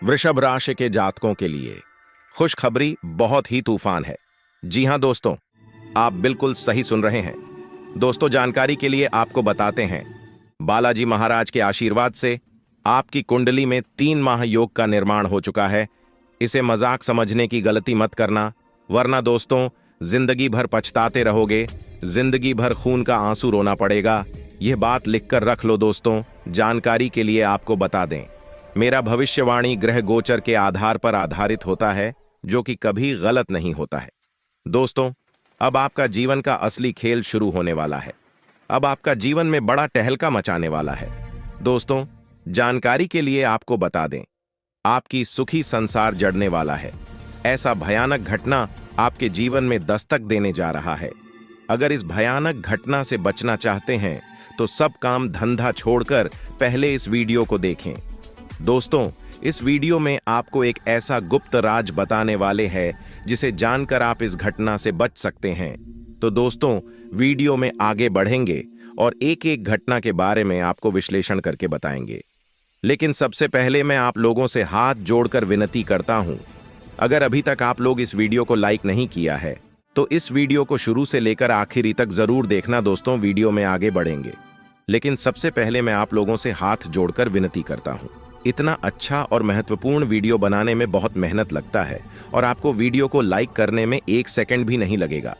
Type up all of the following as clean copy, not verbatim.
वृषभ राशि के जातकों के लिए खुशखबरी बहुत ही तूफान है। जी हां दोस्तों, आप बिल्कुल सही सुन रहे हैं। दोस्तों, जानकारी के लिए आपको बताते हैं, बालाजी महाराज के आशीर्वाद से आपकी कुंडली में 3 माह योग का निर्माण हो चुका है। इसे मजाक समझने की गलती मत करना, वरना दोस्तों जिंदगी भर पछताते रहोगे, जिंदगी भर खून का आंसू रोना पड़ेगा। यह बात लिखकर रख लो दोस्तों। जानकारी के लिए आपको बता दें, मेरा भविष्यवाणी ग्रह गोचर के आधार पर आधारित होता है, जो कि कभी गलत नहीं होता है। दोस्तों, अब आपका जीवन का असली खेल शुरू होने वाला है। अब आपका जीवन में बड़ा टहलका मचाने वाला है। दोस्तों, जानकारी के लिए आपको बता दें, आपकी सुखी संसार जड़ने वाला है। ऐसा भयानक घटना आपके जीवन में दस्तक देने जा रहा है। अगर इस भयानक घटना से बचना चाहते हैं तो सब काम धंधा छोड़कर पहले इस वीडियो को देखें। दोस्तों, इस वीडियो में आपको एक ऐसा गुप्त राज बताने वाले हैं जिसे जानकर आप इस घटना से बच सकते हैं। तो दोस्तों, वीडियो में आगे बढ़ेंगे और एक एक घटना के बारे में आपको विश्लेषण करके बताएंगे। लेकिन सबसे पहले मैं आप लोगों से हाथ जोड़कर विनती करता हूं, अगर अभी तक आप लोग इस वीडियो को लाइक नहीं किया है तो इस वीडियो को शुरू से लेकर आखिरी तक जरूर देखना। दोस्तों, वीडियो में आगे बढ़ेंगे, लेकिन सबसे पहले मैं आप लोगों से हाथ जोड़कर विनती करता हूं। इतना अच्छा और महत्वपूर्ण वीडियो बनाने में बहुत मेहनत लगता है और आपको वीडियो को लाइक करने में 1 सेकंड भी नहीं लगेगा।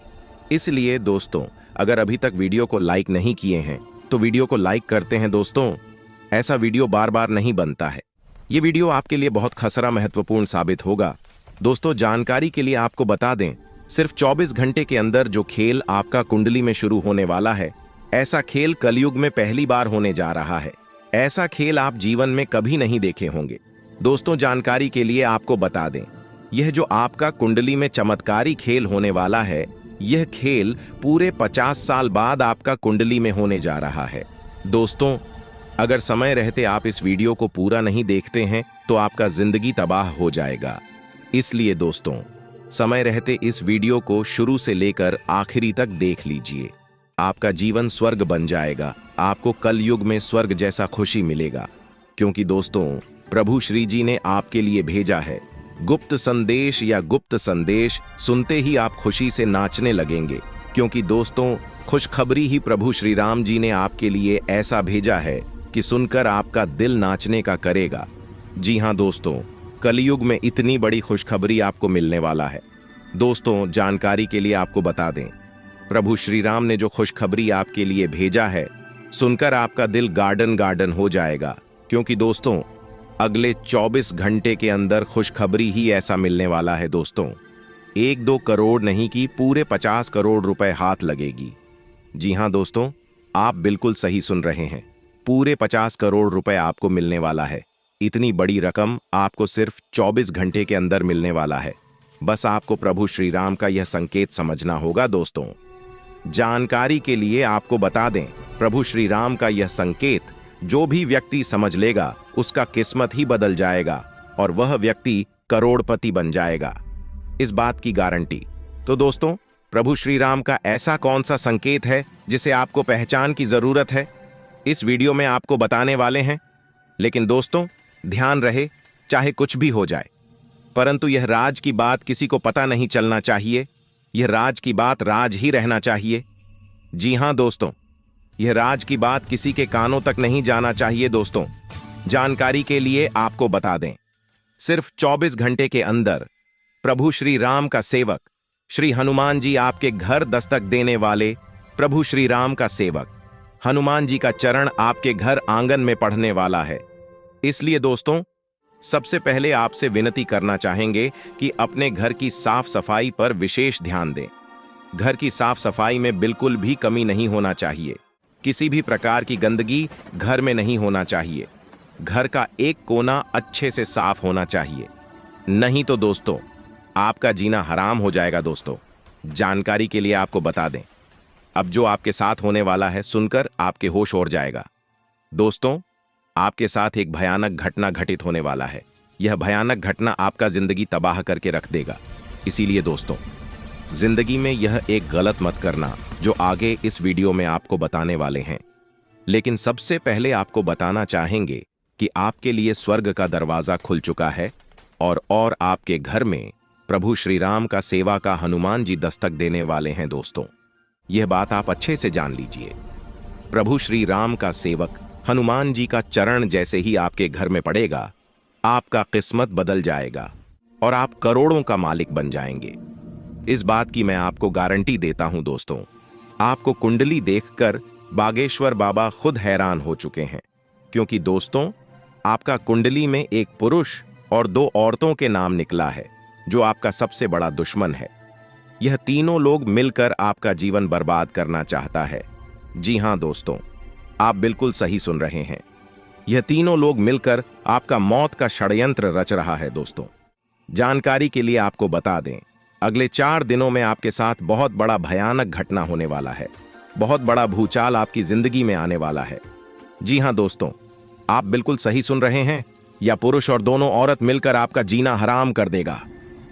इसलिए दोस्तों, अगर अभी तक वीडियो को लाइक नहीं किए हैं तो वीडियो को लाइक करते हैं। दोस्तों, ऐसा वीडियो बार बार नहीं बनता है। ये वीडियो आपके लिए बहुत खसरा महत्वपूर्ण साबित होगा। दोस्तों, जानकारी के लिए आपको बता दें, सिर्फ 24 घंटे के अंदर जो खेल आपका कुंडली में शुरू होने वाला है, ऐसा खेल कलयुग में पहली बार होने जा रहा है। ऐसा खेल आप जीवन में कभी नहीं देखे होंगे। दोस्तों, जानकारी के लिए आपको बता दें, यह जो आपका कुंडली में चमत्कारी खेल होने वाला है, यह खेल पूरे 50 साल बाद आपका कुंडली में होने जा रहा है। दोस्तों, अगर समय रहते आप इस वीडियो को पूरा नहीं देखते हैं तो आपका जिंदगी तबाह हो जाएगा। इसलिए दोस्तों, समय रहते इस वीडियो को शुरू से लेकर आखिरी तक देख लीजिए। आपका जीवन स्वर्ग बन जाएगा। आपको कल युग में स्वर्ग जैसा खुशी मिलेगा, क्योंकि दोस्तों प्रभु श्री जी ने आपके लिए भेजा है गुप्त संदेश। या गुप्त संदेश सुनते ही आप खुशी से नाचने लगेंगे, क्योंकि दोस्तों खुशखबरी ही प्रभु श्री राम जी ने आपके लिए ऐसा भेजा है कि सुनकर आपका दिल नाचने का करेगा। जी हां दोस्तों, कलयुग में इतनी बड़ी खुशखबरी आपको मिलने वाला है। दोस्तों, जानकारी के लिए आपको बता दें, प्रभु श्री राम ने जो खुशखबरी आपके लिए भेजा है, सुनकर आपका दिल गार्डन गार्डन हो जाएगा, क्योंकि दोस्तों अगले 24 घंटे के अंदर खुशखबरी ही ऐसा मिलने वाला है। दोस्तों, 1-2 करोड़ नहीं कि पूरे 50 करोड़ रुपए हाथ लगेगी। जी हां दोस्तों, आप बिल्कुल सही सुन रहे हैं, पूरे 50 करोड़ रुपए आपको मिलने वाला है। इतनी बड़ी रकम आपको सिर्फ 24 घंटे के अंदर मिलने वाला है। बस आपको प्रभु श्री राम का यह संकेत समझना होगा। दोस्तों, जानकारी के लिए आपको बता दें, प्रभु श्री राम का यह संकेत जो भी व्यक्ति समझ लेगा उसका किस्मत ही बदल जाएगा और वह व्यक्ति करोड़पति बन जाएगा, इस बात की गारंटी। तो दोस्तों, प्रभु श्री राम का ऐसा कौन सा संकेत है जिसे आपको पहचान की जरूरत है, इस वीडियो में आपको बताने वाले हैं। लेकिन दोस्तों, ध्यान रहे, चाहे कुछ भी हो जाए, परंतु यह राज की बात किसी को पता नहीं चलना चाहिए। यह राज की बात राज ही रहना चाहिए। जी हां दोस्तों, यह राज की बात किसी के कानों तक नहीं जाना चाहिए। दोस्तों, जानकारी के लिए आपको बता दें, सिर्फ 24 घंटे के अंदर प्रभु श्री राम का सेवक श्री हनुमान जी, आपके घर दस्तक देने वाले प्रभु श्री राम का सेवक हनुमान जी का चरण आपके घर आंगन में पढ़ने वाला है। इसलिए दोस्तों, सबसे पहले आपसे विनती करना चाहेंगे कि अपने घर की साफ सफाई पर विशेष ध्यान दें। घर की साफ सफाई में बिल्कुल भी कमी नहीं होना चाहिए। किसी भी प्रकार की गंदगी घर में नहीं होना चाहिए। घर का एक कोना अच्छे से साफ होना चाहिए, नहीं तो दोस्तों आपका जीना हराम हो जाएगा। दोस्तों, जानकारी के लिए आपको बता दें, अब जो आपके साथ होने वाला है सुनकर आपके होश उड़ जाएगा। दोस्तों, आपके साथ एक भयानक घटना घटित होने वाला है। यह भयानक घटना आपका जिंदगी तबाह करके रख देगा। इसीलिए दोस्तों, जिंदगी में यह एक गलत मत करना जो आगे इस वीडियो में आपको बताने वाले हैं। लेकिन सबसे पहले आपको बताना चाहेंगे कि आपके लिए स्वर्ग का दरवाजा खुल चुका है और आपके घर में प्रभु श्री राम का सेवा का हनुमान जी दस्तक देने वाले हैं। दोस्तों, यह बात आप अच्छे से जान लीजिए। प्रभु श्री राम का सेवक हनुमान जी का चरण जैसे ही आपके घर में पड़ेगा, आपका किस्मत बदल जाएगा और आप करोड़ों का मालिक बन जाएंगे। इस बात की मैं आपको गारंटी देता हूं। दोस्तों, आपको कुंडली देखकर बागेश्वर बाबा खुद हैरान हो चुके हैं, क्योंकि दोस्तों, आपका कुंडली में एक पुरुष और 2 औरतों के नाम निकला है, जो आपका सबसे बड़ा दुश्मन है। यह तीनों लोग मिलकर आपका जीवन बर्बाद करना चाहता है। जी हां दोस्तों, आप बिल्कुल सही सुन रहे हैं। यह तीनों लोग मिलकर आपका मौत का षड्यंत्र रच रहा है। दोस्तों, जानकारी के लिए आपको बता दें, अगले 4 दिनों में आपके साथ बहुत बड़ा भयानक घटना होने वाला है। बहुत बड़ा भूचाल आपकी जिंदगी में आने वाला है। जी हां दोस्तों, आप बिल्कुल सही सुन रहे हैं। यह पुरुष और दोनों औरत मिलकर आपका जीना हराम कर देगा।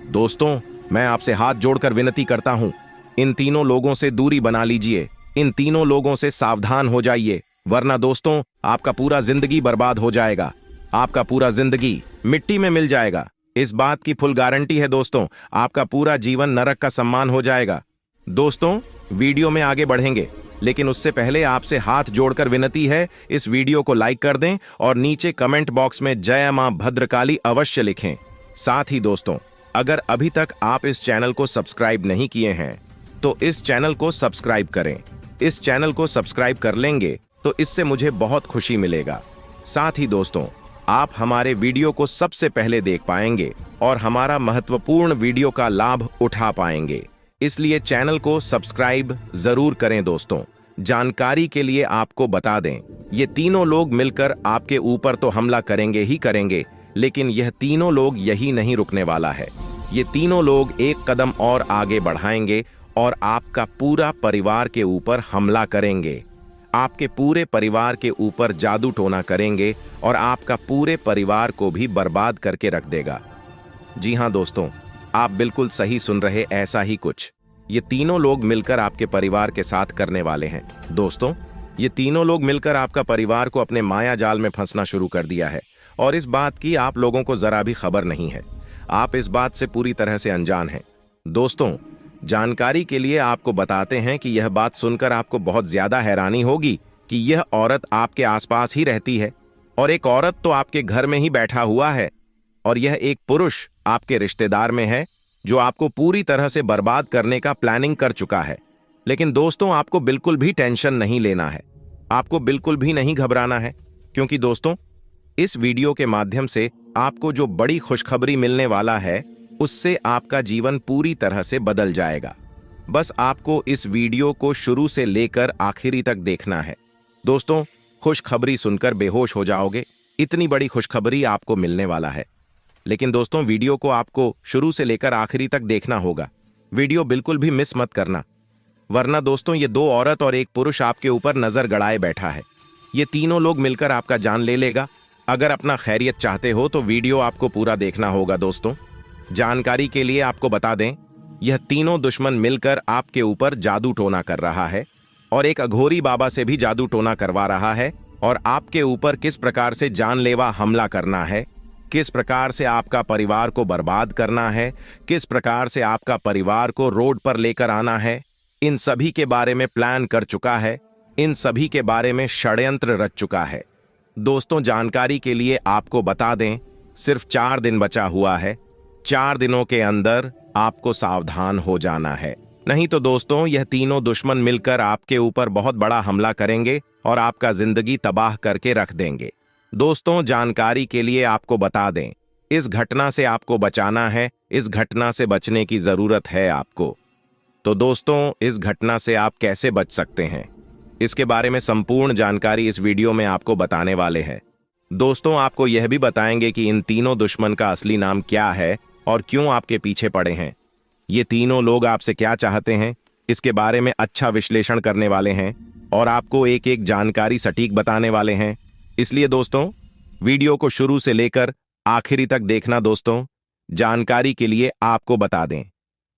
दोस्तों, मैं आपसे हाथ जोड़कर विनती करता हूं, इन तीनों लोगों से दूरी बना लीजिए। इन तीनों लोगों से सावधान हो जाइए, वरना दोस्तों, आपका पूरा जिंदगी बर्बाद हो जाएगा। आपका पूरा जिंदगी मिट्टी में मिल जाएगा। इस बात की फुल गारंटी है दोस्तों, आपका पूरा जीवन नरक का सम्मान हो जाएगा। दोस्तों, वीडियो में आगे बढ़ेंगे, लेकिन उससे पहले आपसे हाथ जोड़कर विनती है, इस वीडियो को लाइक कर दें और नीचे कमेंट बॉक्स में जय मां भद्रकाली अवश्य लिखें। साथ ही दोस्तों, अगर अभी तक आप इस चैनल को सब्सक्राइब नहीं किए हैं, तो इस चैनल को सब्सक्राइब करें। इस चैनल को सब्सक्राइब कर लेंगे तो इससे मुझे बहुत खुशी मिलेगा। साथ ही दोस्तों, आप हमारे वीडियो को सबसे पहले देख पाएंगे और हमारा महत्वपूर्ण वीडियो का लाभ उठा पाएंगे। इसलिए चैनल को सब्सक्राइब जरूर करें। दोस्तों, जानकारी के लिए आपको बता दें, ये तीनों लोग मिलकर आपके ऊपर तो हमला करेंगे ही करेंगे, लेकिन यह तीनों लोग यही नहीं रुकने वाला है। ये तीनों लोग एक कदम और आगे बढ़ाएंगे और आपका पूरा परिवार के ऊपर हमला करेंगे। आपके पूरे परिवार के ऊपर जादू टोना करेंगे और आपका पूरे परिवार को भी बर्बाद करके रख देगा। जी हां दोस्तों, आप बिल्कुल सही सुन रहे, ऐसा ही कुछ ये तीनों लोग मिलकर आपके परिवार के साथ करने वाले हैं। दोस्तों, ये तीनों लोग मिलकर आपका परिवार को अपने माया जाल में फंसना शुरू कर दिया है और इस बात की आप लोगों को जरा भी खबर नहीं है। आप इस बात से पूरी तरह से अनजान हैं। दोस्तों, जानकारी के लिए आपको बताते हैं कि यह बात सुनकर आपको बहुत ज्यादा हैरानी होगी कि यह औरत आपके आसपास ही रहती है और एक औरत तो आपके घर में ही बैठा हुआ है और यह एक पुरुष आपके रिश्तेदार में है, जो आपको पूरी तरह से बर्बाद करने का प्लानिंग कर चुका है। लेकिन दोस्तों, आपको बिल्कुल भी टेंशन नहीं लेना है, आपको बिल्कुल भी नहीं घबराना है, क्योंकि दोस्तों, इस वीडियो के माध्यम से आपको जो बड़ी खुशखबरी मिलने वाला है, उससे आपका जीवन पूरी तरह से बदल जाएगा। बस आपको इस वीडियो को शुरू से लेकर आखिरी तक देखना है। दोस्तों, खुशखबरी सुनकर बेहोश हो जाओगे, इतनी बड़ी खुशखबरी आपको मिलने वाला है। लेकिन दोस्तों, वीडियो को आपको शुरू से लेकर आखिरी तक देखना होगा। वीडियो बिल्कुल भी मिस मत करना, वरना दोस्तों, ये 2 औरत और एक पुरुष आपके ऊपर नजर गड़ाए बैठा है। ये तीनों लोग मिलकर आपका जान ले लेगा। अगर अपना खैरियत चाहते हो तो वीडियो आपको पूरा देखना होगा। दोस्तों, जानकारी के लिए आपको बता दें, यह तीनों दुश्मन मिलकर आपके ऊपर जादू टोना कर रहा है और एक अघोरी बाबा से भी जादू टोना करवा रहा है और आपके ऊपर किस प्रकार से जानलेवा हमला करना है, किस प्रकार से आपका परिवार को बर्बाद करना है, किस प्रकार से आपका परिवार को रोड पर लेकर आना है, इन सभी के बारे में प्लान कर चुका है। इन सभी के बारे में षड्यंत्र रच चुका है। दोस्तों, जानकारी के लिए आपको बता दें, सिर्फ 4 दिन बचा हुआ है। 4 दिनों के अंदर आपको सावधान हो जाना है, नहीं तो दोस्तों, यह तीनों दुश्मन मिलकर आपके ऊपर बहुत बड़ा हमला करेंगे और आपका जिंदगी तबाह करके रख देंगे। दोस्तों, जानकारी के लिए आपको बता दें, इस घटना से आपको बचाना है, इस घटना से बचने की जरूरत है आपको। तो दोस्तों, इस घटना से आप कैसे बच सकते हैं, इसके बारे में संपूर्ण जानकारी इस वीडियो में आपको बताने वाले हैं। दोस्तों, आपको यह भी बताएंगे कि इन तीनों दुश्मन का असली नाम क्या है और क्यों आपके पीछे पड़े हैं। ये तीनों लोग आपसे क्या चाहते हैं, इसके बारे में अच्छा विश्लेषण करने वाले हैं और आपको एक एक जानकारी सटीक बताने वाले हैं। इसलिए दोस्तों, वीडियो को शुरू से लेकर आखिरी तक देखना। दोस्तों, जानकारी के लिए आपको बता दें,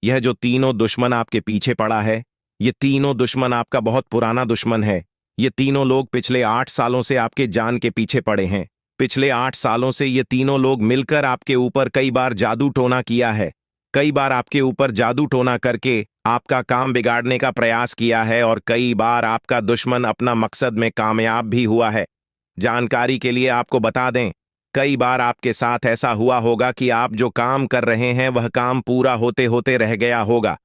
यह जो तीनों दुश्मन आपके पीछे पड़ा है, ये तीनों दुश्मन आपका बहुत पुराना दुश्मन है। ये तीनों लोग पिछले 8 सालों से आपके जान के पीछे पड़े हैं। पिछले 8 सालों से ये तीनों लोग मिलकर आपके ऊपर कई बार जादू टोना किया है। कई बार आपके ऊपर जादू टोना करके आपका काम बिगाड़ने का प्रयास किया है और कई बार आपका दुश्मन अपना मकसद में कामयाब भी हुआ है। जानकारी के लिए आपको बता दें, कई बार आपके साथ ऐसा हुआ होगा कि आप जो काम कर रहे हैं वह काम पूरा होते होते रह गया होगा।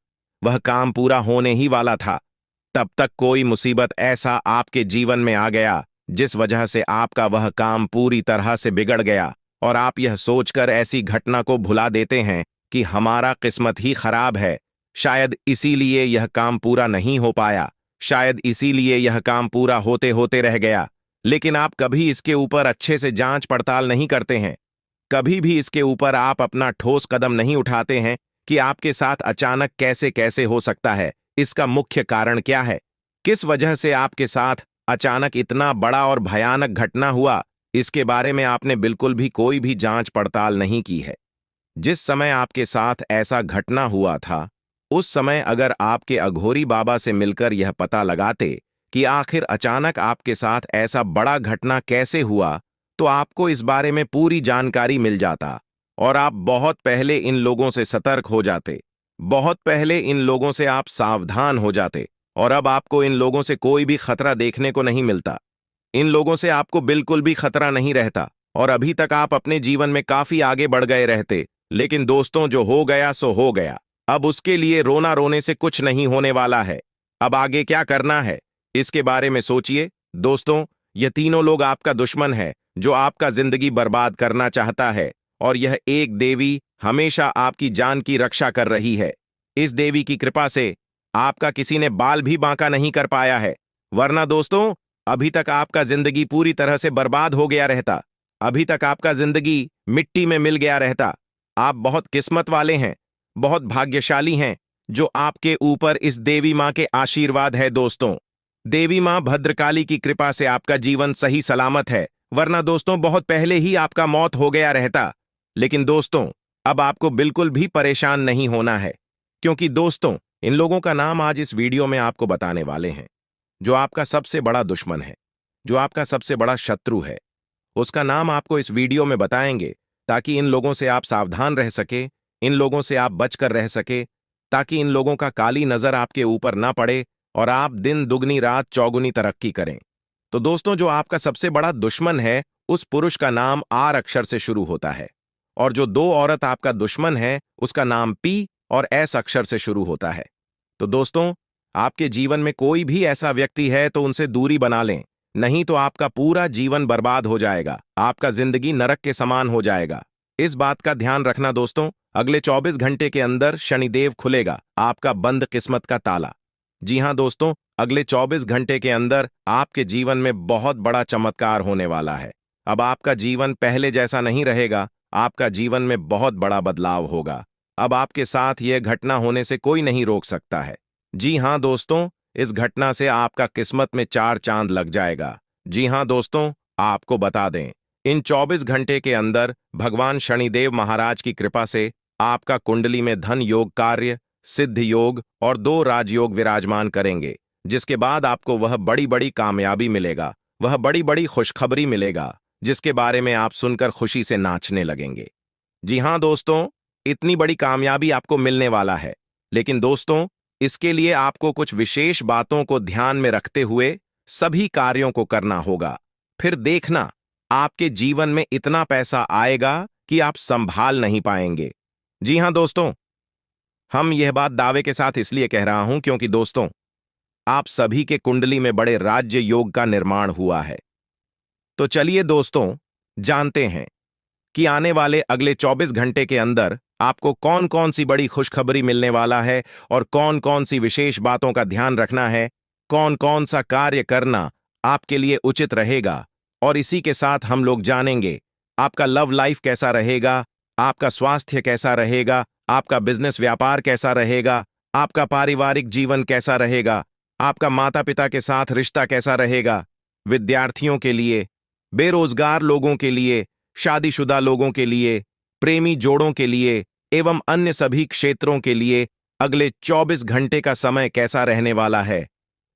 वह काम पूरा होने ही वाला था, तब तक कोई मुसीबत ऐसा आपके जीवन में आ गया जिस वजह से आपका वह काम पूरी तरह से बिगड़ गया और आप यह सोचकर ऐसी घटना को भुला देते हैं कि हमारा किस्मत ही खराब है। शायद इसीलिए यह काम पूरा नहीं हो पाया, शायद इसीलिए यह काम पूरा होते होते रह गया। लेकिन आप कभी इसके ऊपर अच्छे से जांच पड़ताल नहीं करते हैं। कभी भी इसके ऊपर आप अपना ठोस कदम नहीं उठाते हैं कि आपके साथ अचानक कैसे कैसे हो सकता है, इसका मुख्य कारण क्या है, किस वजह से आपके साथ अचानक इतना बड़ा और भयानक घटना हुआ। इसके बारे में आपने बिल्कुल भी कोई भी जांच पड़ताल नहीं की है। जिस समय आपके साथ ऐसा घटना हुआ था, उस समय अगर आपके अघोरी बाबा से मिलकर यह पता लगाते कि आखिर अचानक आपके साथ ऐसा बड़ा घटना कैसे हुआ, तो आपको इस बारे में पूरी जानकारी मिल जाता और आप बहुत पहले इन लोगों से सतर्क हो जाते, बहुत पहले इन लोगों से आप सावधान हो जाते और अब आपको इन लोगों से कोई भी खतरा देखने को नहीं मिलता। इन लोगों से आपको बिल्कुल भी खतरा नहीं रहता और अभी तक आप अपने जीवन में काफी आगे बढ़ गए रहते। लेकिन दोस्तों, जो हो गया सो हो गया। अब उसके लिए रोना रोने से कुछ नहीं होने वाला है। अब आगे क्या करना है, इसके बारे में सोचिए। दोस्तों, यह तीनों लोग आपका दुश्मन है जो आपका जिंदगी बर्बाद करना चाहता है और यह एक देवी हमेशा आपकी जान की रक्षा कर रही है। इस देवी की कृपा से आपका किसी ने बाल भी बांका नहीं कर पाया है, वरना दोस्तों अभी तक आपका जिंदगी पूरी तरह से बर्बाद हो गया रहता। अभी तक आपका जिंदगी मिट्टी में मिल गया रहता। आप बहुत किस्मत वाले हैं, बहुत भाग्यशाली हैं जो आपके ऊपर इस देवी मां के आशीर्वाद है। दोस्तों, देवी मां भद्रकाली की कृपा से आपका जीवन सही सलामत है, वरना दोस्तों बहुत पहले ही आपका मौत हो गया रहता। लेकिन दोस्तों, अब आपको बिल्कुल भी परेशान नहीं होना है, क्योंकि दोस्तों इन लोगों का नाम आज इस वीडियो में आपको बताने वाले हैं। जो आपका सबसे बड़ा दुश्मन है, जो आपका सबसे बड़ा शत्रु है, उसका नाम आपको इस वीडियो में बताएंगे ताकि इन लोगों से आप सावधान रह सके, इन लोगों से आप बचकर रह सके, ताकि इन लोगों का काली नजर आपके ऊपर ना पड़े और आप दिन दुगनी रात चौगुनी तरक्की करें। तो दोस्तों, जो आपका सबसे बड़ा दुश्मन है, उस पुरुष का नाम आर अक्षर से शुरू होता है और जो दो औरत आपका दुश्मन है, उसका नाम पी और एस अक्षर से शुरू होता है। तो दोस्तों, आपके जीवन में कोई भी ऐसा व्यक्ति है तो उनसे दूरी बना लें, नहीं तो आपका पूरा जीवन बर्बाद हो जाएगा, आपका जिंदगी नरक के समान हो जाएगा। इस बात का ध्यान रखना दोस्तों, अगले 24 घंटे के अंदर शनिदेव खुलेगा आपका बंद किस्मत का ताला। जी हां दोस्तों, अगले 24 घंटे के अंदर आपके जीवन में बहुत बड़ा चमत्कार होने वाला है। अब आपका जीवन पहले जैसा नहीं रहेगा, आपका जीवन में बहुत बड़ा बदलाव होगा। अब आपके साथ यह घटना होने से कोई नहीं रोक सकता है। जी हां दोस्तों, इस घटना से आपका किस्मत में 4 चांद लग जाएगा। जी हां दोस्तों, आपको बता दें, इन 24 घंटे के अंदर भगवान शनिदेव महाराज की कृपा से आपका कुंडली में धन योग, कार्य सिद्ध योग और 2 राजयोग विराजमान करेंगे, जिसके बाद आपको वह बड़ी बड़ी कामयाबी मिलेगा, वह बड़ी बड़ी खुशखबरी मिलेगा, जिसके बारे में आप सुनकर खुशी से नाचने लगेंगे। जी हां दोस्तों, इतनी बड़ी कामयाबी आपको मिलने वाला है। लेकिन दोस्तों, इसके लिए आपको कुछ विशेष बातों को ध्यान में रखते हुए सभी कार्यों को करना होगा। फिर देखना, आपके जीवन में इतना पैसा आएगा कि आप संभाल नहीं पाएंगे। जी हां दोस्तों, हम यह बात दावे के साथ इसलिए कह रहा हूं क्योंकि दोस्तों, आप सभी के कुंडली में बड़े राज्य योग का निर्माण हुआ है। तो चलिए दोस्तों, जानते हैं कि आने वाले अगले 24 घंटे के अंदर आपको कौन कौन सी बड़ी खुशखबरी मिलने वाला है और कौन कौन सी विशेष बातों का ध्यान रखना है, कौन कौन सा कार्य करना आपके लिए उचित रहेगा। और इसी के साथ हम लोग जानेंगे आपका लव लाइफ कैसा रहेगा, आपका स्वास्थ्य कैसा रहेगा, आपका बिजनेस व्यापार कैसा रहेगा, आपका पारिवारिक जीवन कैसा रहेगा, आपका माता पिता के साथ रिश्ता कैसा रहेगा, विद्यार्थियों के लिए, बेरोजगार लोगों के लिए, शादीशुदा लोगों के लिए, प्रेमी जोड़ों के लिए एवं अन्य सभी क्षेत्रों के लिए अगले 24 घंटे का समय कैसा रहने वाला है।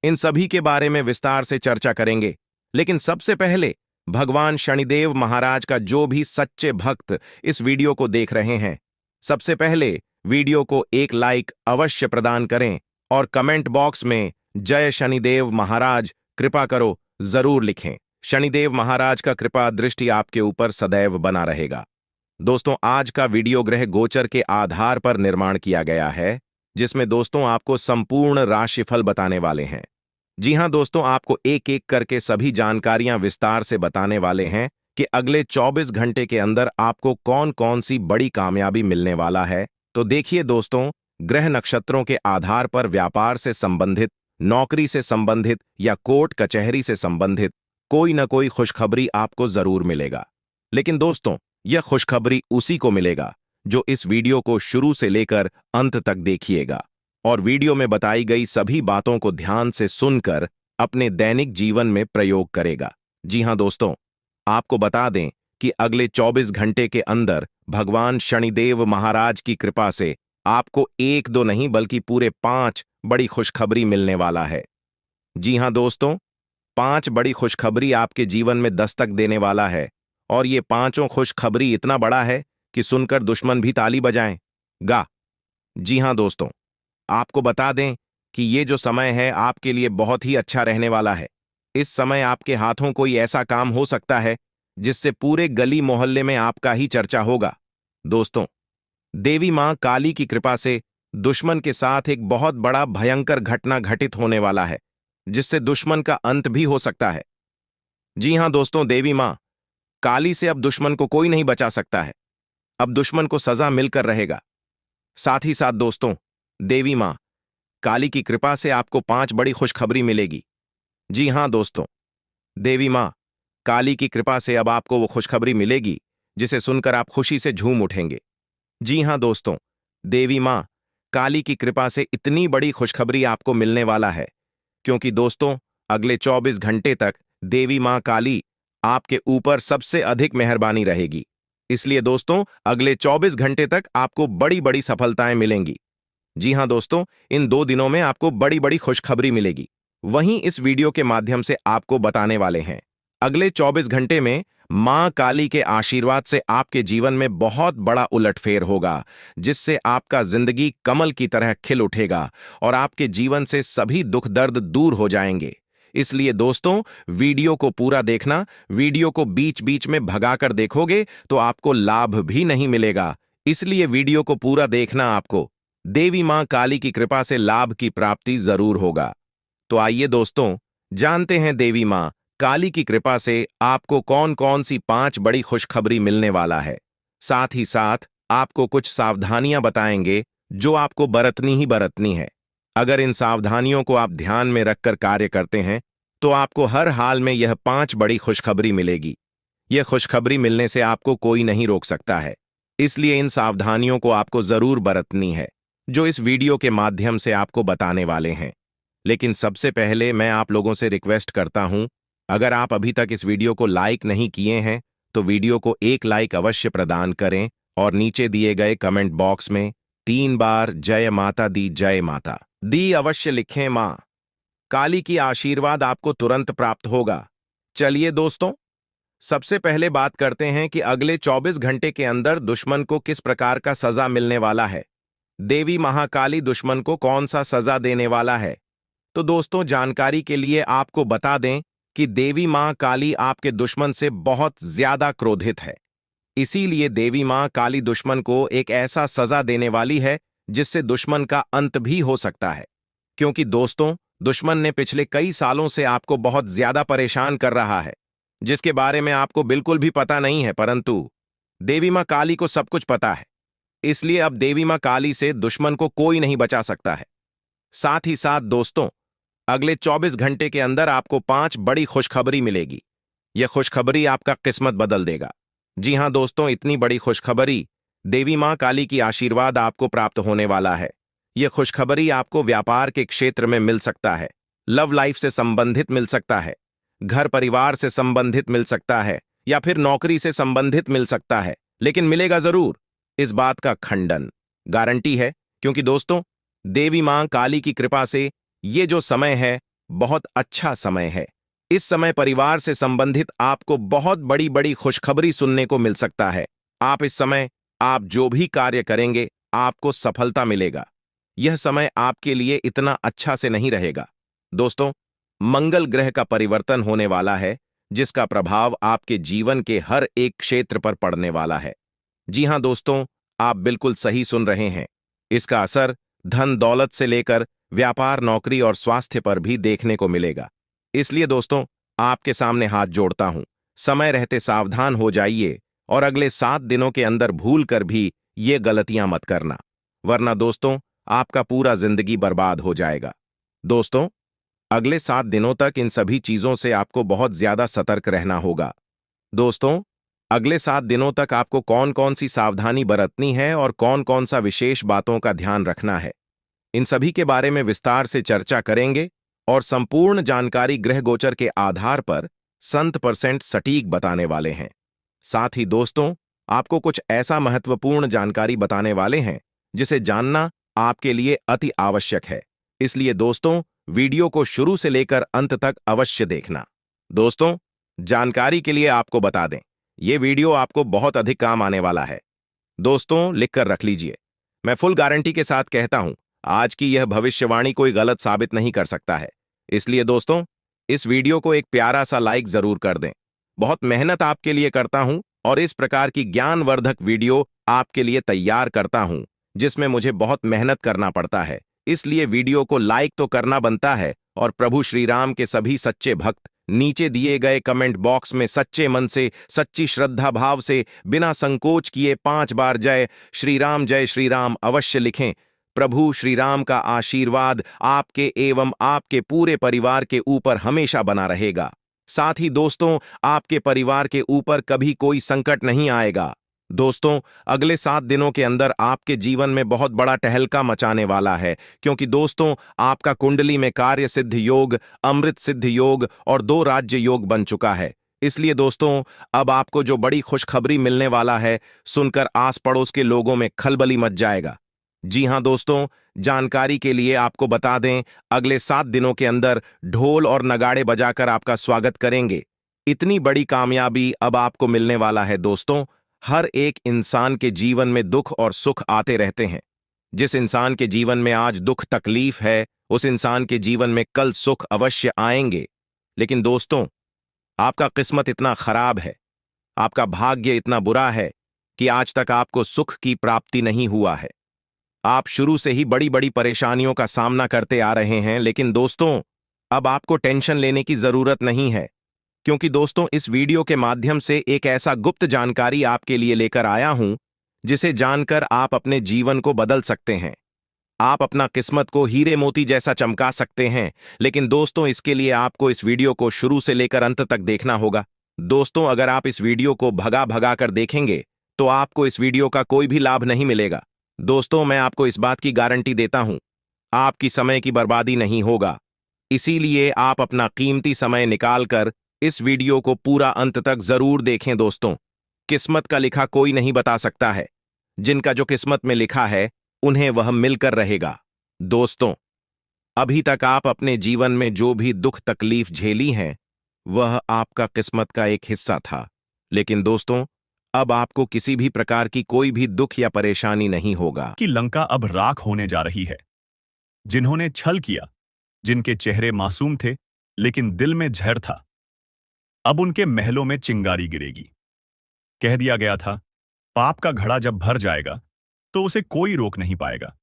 इन सभी के बारे में विस्तार से चर्चा करेंगे। लेकिन सबसे पहले भगवान शनिदेव महाराज का जो भी सच्चे भक्त इस वीडियो को देख रहे हैं, सबसे पहले वीडियो को एक लाइक अवश्य प्रदान करें और कमेंट बॉक्स में जय शनिदेव महाराज कृपा करो जरूर लिखें। शनिदेव महाराज का कृपा दृष्टि आपके ऊपर सदैव बना रहेगा। दोस्तों, आज का वीडियो ग्रह गोचर के आधार पर निर्माण किया गया है, जिसमें दोस्तों आपको संपूर्ण राशिफल बताने वाले हैं। जी हां दोस्तों, आपको एक एक करके सभी जानकारियां विस्तार से बताने वाले हैं कि अगले 24 घंटे के अंदर आपको कौन कौन सी बड़ी कामयाबी मिलने वाला है। तो देखिए दोस्तों, ग्रह नक्षत्रों के आधार पर व्यापार से संबंधित, नौकरी से संबंधित या कोर्ट कचहरी से संबंधित कोई न कोई खुशखबरी आपको जरूर मिलेगा। लेकिन दोस्तों, यह खुशखबरी उसी को मिलेगा जो इस वीडियो को शुरू से लेकर अंत तक देखिएगा और वीडियो में बताई गई सभी बातों को ध्यान से सुनकर अपने दैनिक जीवन में प्रयोग करेगा। जी हां दोस्तों, आपको बता दें कि अगले 24 घंटे के अंदर भगवान शनिदेव महाराज की कृपा से आपको एक दो नहीं बल्कि पूरे 5 बड़ी खुशखबरी मिलने वाला है। जी हां दोस्तों, 5 बड़ी खुशखबरी आपके जीवन में दस्तक देने वाला है और ये पांचों खुशखबरी इतना बड़ा है कि सुनकर दुश्मन भी ताली बजाएं गा। जी हां दोस्तों, आपको बता दें कि ये जो समय है आपके लिए बहुत ही अच्छा रहने वाला है। इस समय आपके हाथों कोई ऐसा काम हो सकता है जिससे पूरे गली मोहल्ले में आपका ही चर्चा होगा। दोस्तों, देवी मां काली की कृपा से दुश्मन के साथ एक बहुत बड़ा भयंकर घटना घटित होने वाला है, जिससे दुश्मन का अंत भी हो सकता है। जी हां दोस्तों, देवी मां काली से अब दुश्मन को कोई नहीं बचा सकता है। अब दुश्मन को सजा मिलकर रहेगा। साथ ही साथ दोस्तों, देवी मां काली की कृपा से आपको 5 बड़ी खुशखबरी मिलेगी। जी हां दोस्तों, देवी मां काली की कृपा से अब आपको वो खुशखबरी मिलेगी जिसे सुनकर आप खुशी से झूम उठेंगे। जी हां दोस्तों, देवी मां काली की कृपा से इतनी बड़ी खुशखबरी आपको मिलने वाला है क्योंकि दोस्तों अगले 24 घंटे तक देवी मां काली आपके ऊपर सबसे अधिक मेहरबानी रहेगी। इसलिए दोस्तों अगले 24 घंटे तक आपको बड़ी बड़ी सफलताएं मिलेंगी। जी हां दोस्तों, इन 2 दिनों में आपको बड़ी बड़ी खुशखबरी मिलेगी। वहीं इस वीडियो के माध्यम से आपको बताने वाले हैं अगले 24 घंटे में मां काली के आशीर्वाद से आपके जीवन में बहुत बड़ा उलटफेर होगा, जिससे आपका जिंदगी कमल की तरह खिल उठेगा और आपके जीवन से सभी दुख दर्द दूर हो जाएंगे। इसलिए दोस्तों वीडियो को पूरा देखना। वीडियो को बीच बीच में भगाकर देखोगे तो आपको लाभ भी नहीं मिलेगा, इसलिए वीडियो को पूरा देखना। आपको देवी मां काली की कृपा से लाभ की प्राप्ति जरूर होगा। तो आइए दोस्तों, जानते हैं देवी मां काली की कृपा से आपको कौन कौन सी 5 बड़ी खुशखबरी मिलने वाला है। साथ ही साथ आपको कुछ सावधानियां बताएंगे जो आपको बरतनी ही बरतनी है। अगर इन सावधानियों को आप ध्यान में रखकर कार्य करते हैं तो आपको हर हाल में यह 5 बड़ी खुशखबरी मिलेगी। यह खुशखबरी मिलने से आपको कोई नहीं रोक सकता है, इसलिए इन सावधानियों को आपको जरूर बरतनी है जो इस वीडियो के माध्यम से आपको बताने वाले हैं। लेकिन सबसे पहले मैं आप लोगों से रिक्वेस्ट करता हूं, अगर आप अभी तक इस वीडियो को लाइक नहीं किए हैं तो वीडियो को एक लाइक अवश्य प्रदान करें और नीचे दिए गए कमेंट बॉक्स में 3 बार जय माता दी, जय माता दी अवश्य लिखें। मां काली की आशीर्वाद आपको तुरंत प्राप्त होगा। चलिए दोस्तों, सबसे पहले बात करते हैं कि अगले 24 घंटे के अंदर दुश्मन को किस प्रकार का सजा मिलने वाला है। देवी महाकाली दुश्मन को कौन सा सजा देने वाला है। तो दोस्तों जानकारी के लिए आपको बता दें कि देवी मां काली आपके दुश्मन से बहुत ज्यादा क्रोधित है। इसीलिए देवी मां काली दुश्मन को एक ऐसा सजा देने वाली है जिससे दुश्मन का अंत भी हो सकता है। क्योंकि दोस्तों दुश्मन ने पिछले कई सालों से आपको बहुत ज्यादा परेशान कर रहा है, जिसके बारे में आपको बिल्कुल भी पता नहीं है, परंतु देवी मां काली को सब कुछ पता है। इसलिए अब देवी मां काली से दुश्मन को कोई नहीं बचा सकता है। साथ ही साथ दोस्तों अगले 24 घंटे के अंदर आपको 5 बड़ी खुशखबरी मिलेगी। यह खुशखबरी आपका किस्मत बदल देगा। जी हां दोस्तों, इतनी बड़ी खुशखबरी देवी मां काली की आशीर्वाद आपको प्राप्त होने वाला है। यह खुशखबरी आपको व्यापार के क्षेत्र में मिल सकता है, लव लाइफ से संबंधित मिल सकता है, घर परिवार से संबंधित मिल सकता है या फिर नौकरी से संबंधित मिल सकता है, लेकिन मिलेगा जरूर, इस बात का खंडन गारंटी है। क्योंकि दोस्तों देवी मां काली की कृपा से ये जो समय है बहुत अच्छा समय है। इस समय परिवार से संबंधित आपको बहुत बड़ी बड़ी खुशखबरी सुनने को मिल सकता है। इस समय आप जो भी कार्य करेंगे आपको सफलता मिलेगा। यह समय आपके लिए इतना अच्छा से नहीं रहेगा। दोस्तों, मंगल ग्रह का परिवर्तन होने वाला है, जिसका प्रभाव आपके जीवन के हर एक क्षेत्र पर पड़ने वाला है। जी हां दोस्तों, आप बिल्कुल सही सुन रहे हैं। इसका असर धन दौलत से लेकर व्यापार, नौकरी और स्वास्थ्य पर भी देखने को मिलेगा। इसलिए दोस्तों, आपके सामने हाथ जोड़ता हूं, समय रहते सावधान हो जाइए और अगले 7 दिनों के अंदर भूल कर भी ये गलतियां मत करना, वरना दोस्तों आपका पूरा जिंदगी बर्बाद हो जाएगा। दोस्तों, अगले 7 दिनों तक इन सभी चीजों से आपको बहुत ज्यादा सतर्क रहना होगा। दोस्तों, अगले 7 दिनों तक आपको कौन कौन सी सावधानी बरतनी है और कौन कौन सा विशेष बातों का ध्यान रखना है, इन सभी के बारे में विस्तार से चर्चा करेंगे और संपूर्ण जानकारी ग्रह गोचर के आधार पर 100% सटीक बताने वाले हैं। साथ ही दोस्तों, आपको कुछ ऐसा महत्वपूर्ण जानकारी बताने वाले हैं जिसे जानना आपके लिए अति आवश्यक है। इसलिए दोस्तों, वीडियो को शुरू से लेकर अंत तक अवश्य देखना। दोस्तों, जानकारी के लिए आपको बता दें, ये वीडियो आपको बहुत अधिक काम आने वाला है। दोस्तों, लिखकर रख लीजिए। मैं फुल गारंटी के साथ कहता हूं, आज की यह भविष्यवाणी कोई गलत साबित नहीं कर सकता है। इसलिए दोस्तों, इस वीडियो को एक प्यारा सा लाइक जरूर कर दें। बहुत मेहनत आपके लिए करता हूं और इस प्रकार की ज्ञानवर्धक वीडियो आपके लिए तैयार करता हूं, जिसमें मुझे बहुत मेहनत करना पड़ता है। इसलिए वीडियो को लाइक तो करना बनता है और प्रभु श्री राम के सभी सच्चे भक्त नीचे दिए गए कमेंट बॉक्स में सच्चे मन से, सच्ची श्रद्धा भाव से, बिना संकोच किए 5 बार जय श्री राम अवश्य लिखें। प्रभु श्री राम का आशीर्वाद आपके एवं आपके पूरे परिवार के ऊपर हमेशा बना रहेगा। साथ ही दोस्तों, आपके परिवार के ऊपर कभी कोई संकट नहीं आएगा। दोस्तों, अगले 7 दिनों के अंदर आपके जीवन में बहुत बड़ा टहलका मचाने वाला है, क्योंकि दोस्तों, आपका कुंडली में कार्य सिद्ध योग, अमृत सिद्ध योग और 2 राज्य योग बन चुका है। इसलिए दोस्तों, अब आपको जो बड़ी खुशखबरी मिलने वाला है, सुनकर आस पड़ोस के लोगों में खलबली मच जाएगा। जी हां दोस्तों, जानकारी के लिए आपको बता दें, अगले 7 दिनों के अंदर ढोल और नगाड़े बजाकर आपका स्वागत करेंगे। इतनी बड़ी कामयाबी अब आपको मिलने वाला है। दोस्तों, हर एक इंसान के जीवन में दुख और सुख आते रहते हैं। जिस इंसान के जीवन में आज दुख तकलीफ है, उस इंसान के जीवन में कल सुख अवश्य आएंगे। लेकिन दोस्तों, आपका किस्मत इतना खराब है, आपका भाग्य इतना बुरा है कि आज तक आपको सुख की प्राप्ति नहीं हुआ है। आप शुरू से ही बड़ी बड़ी परेशानियों का सामना करते आ रहे हैं। लेकिन दोस्तों, अब आपको टेंशन लेने की जरूरत नहीं है, क्योंकि दोस्तों, इस वीडियो के माध्यम से एक ऐसा गुप्त जानकारी आपके लिए लेकर आया हूं, जिसे जानकर आप अपने जीवन को बदल सकते हैं। आप अपना किस्मत को हीरे मोती जैसा चमका सकते हैं। लेकिन दोस्तों, इसके लिए आपको इस वीडियो को शुरू से लेकर अंत तक देखना होगा। दोस्तों, अगर आप इस वीडियो को भगा भगा कर देखेंगे तो आपको इस वीडियो का कोई भी लाभ नहीं मिलेगा। दोस्तों, मैं आपको इस बात की गारंटी देता हूं, आपकी समय की बर्बादी नहीं होगा। इसीलिए आप अपना कीमती समय निकालकर इस वीडियो को पूरा अंत तक जरूर देखें। दोस्तों, किस्मत का लिखा कोई नहीं बता सकता है। जिनका जो किस्मत में लिखा है, उन्हें वह मिलकर रहेगा। दोस्तों, अभी तक आप अपने जीवन में जो भी दुख तकलीफ झेली हैं, वह आपका किस्मत का एक हिस्सा था। लेकिन दोस्तों, अब आपको किसी भी प्रकार की कोई भी दुख या परेशानी नहीं होगा। कि लंका अब राख होने जा रही है। जिन्होंने छल किया, जिनके चेहरे मासूम थे लेकिन दिल में जहर था, अब उनके महलों में चिंगारी गिरेगी। कह दिया गया था, पाप का घड़ा जब भर जाएगा तो उसे कोई रोक नहीं पाएगा।